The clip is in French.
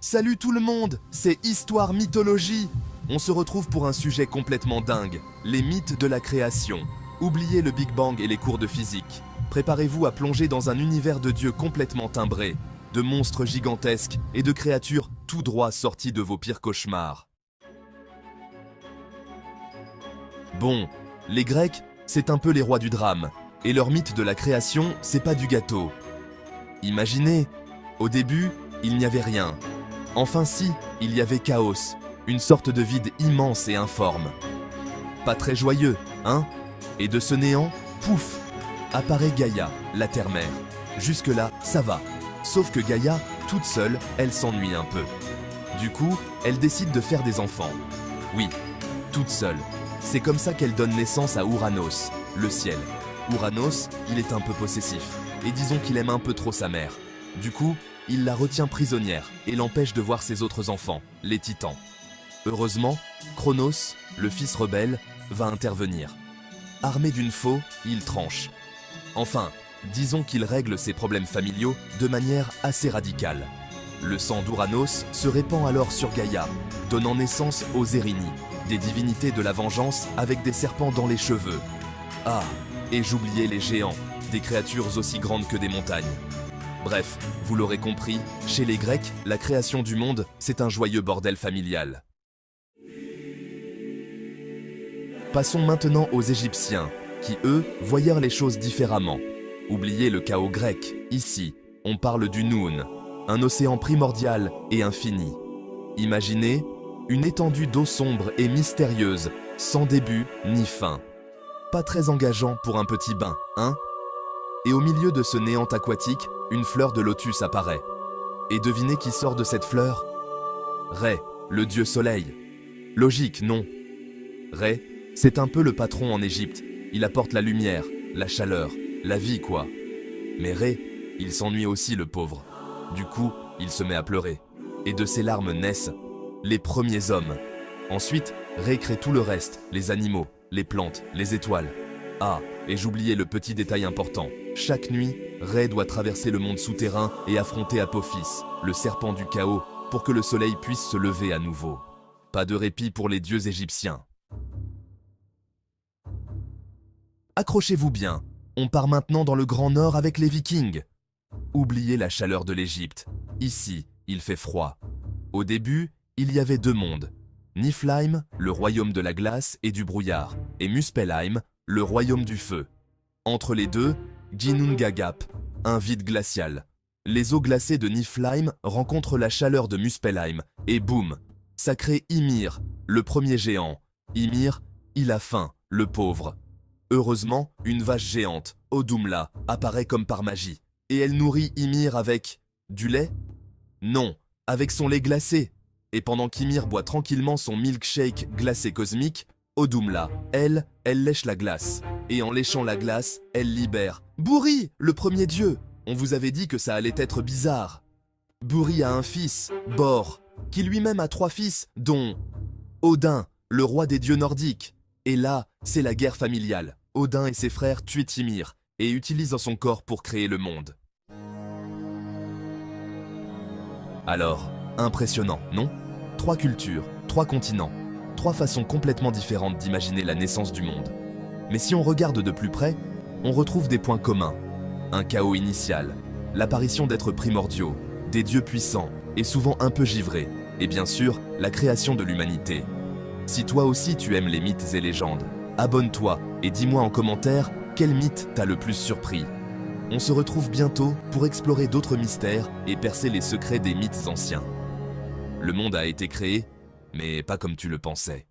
Salut tout le monde, c'est Histoire Mythologie. On se retrouve pour un sujet complètement dingue, les mythes de la création. Oubliez le Big Bang et les cours de physique. Préparez-vous à plonger dans un univers de dieux complètement timbré, de monstres gigantesques et de créatures tout droit sorties de vos pires cauchemars. Bon, les Grecs, c'est un peu les rois du drame, et leur mythe de la création, c'est pas du gâteau. Imaginez, au début, il n'y avait rien. Enfin si, il y avait chaos, une sorte de vide immense et informe. Pas très joyeux, hein? Et de ce néant, pouf, apparaît Gaïa, la terre-mère. Jusque-là, ça va. Sauf que Gaïa, toute seule, elle s'ennuie un peu. Du coup, elle décide de faire des enfants. Oui, toute seule. C'est comme ça qu'elle donne naissance à Ouranos, le ciel. Ouranos, il est un peu possessif, et disons qu'il aime un peu trop sa mère. Du coup, il la retient prisonnière et l'empêche de voir ses autres enfants, les titans. Heureusement, Cronos, le fils rebelle, va intervenir. Armé d'une faux, il tranche. Enfin, disons qu'il règle ses problèmes familiaux de manière assez radicale. Le sang d'Ouranos se répand alors sur Gaïa, donnant naissance aux Érini, des divinités de la vengeance avec des serpents dans les cheveux. Ah, et j'oubliais les géants, des créatures aussi grandes que des montagnes. Bref, vous l'aurez compris, chez les Grecs, la création du monde, c'est un joyeux bordel familial. Passons maintenant aux Égyptiens, qui eux, voyèrent les choses différemment. Oubliez le chaos grec, ici, on parle du Noun, un océan primordial et infini. Imaginez une étendue d'eau sombre et mystérieuse, sans début ni fin. Pas très engageant pour un petit bain, hein? Et au milieu de ce néant aquatique, une fleur de lotus apparaît. Et devinez qui sort de cette fleur? Ré, le dieu soleil. Logique, non? Ré, c'est un peu le patron en Égypte. Il apporte la lumière, la chaleur, la vie quoi. Mais Ré, il s'ennuie aussi le pauvre. Du coup, il se met à pleurer. Et de ses larmes naissent les premiers hommes. Ensuite, Ré crée tout le reste, les animaux, les plantes, les étoiles. Ah, et j'oubliais le petit détail important. Chaque nuit, Ré doit traverser le monde souterrain et affronter Apophis, le serpent du chaos, pour que le soleil puisse se lever à nouveau. Pas de répit pour les dieux égyptiens. Accrochez-vous bien, on part maintenant dans le Grand Nord avec les Vikings. Oubliez la chaleur de l'Égypte. Ici, il fait froid. Au début, il y avait deux mondes. Niflheim, le royaume de la glace et du brouillard, et Muspelheim, le royaume du feu. Entre les deux, Ginnungagap, un vide glacial. Les eaux glacées de Niflheim rencontrent la chaleur de Muspelheim, et boum, ça crée Ymir, le premier géant. Ymir, il a faim, le pauvre. Heureusement, une vache géante, Odumla, apparaît comme par magie. Et elle nourrit Ymir avec... du lait? Non, avec son lait glacé. Et pendant qu'Ymir boit tranquillement son milkshake glacé cosmique, Odumla, elle lèche la glace. Et en léchant la glace, elle libère Buri, le premier dieu. On vous avait dit que ça allait être bizarre. Buri a un fils, Bor, qui lui-même a 3 fils, dont Odin, le roi des dieux nordiques. Et là, c'est la guerre familiale. Odin et ses frères tuent Ymir et utilisent son corps pour créer le monde. Alors, impressionnant, non? 3 cultures, 3 continents, 3 façons complètement différentes d'imaginer la naissance du monde. Mais si on regarde de plus près, on retrouve des points communs. Un chaos initial, l'apparition d'êtres primordiaux, des dieux puissants et souvent un peu givrés, et bien sûr, la création de l'humanité. Si toi aussi tu aimes les mythes et légendes, abonne-toi et dis-moi en commentaire quel mythe t'a le plus surpris. On se retrouve bientôt pour explorer d'autres mystères et percer les secrets des mythes anciens. Le monde a été créé, mais pas comme tu le pensais.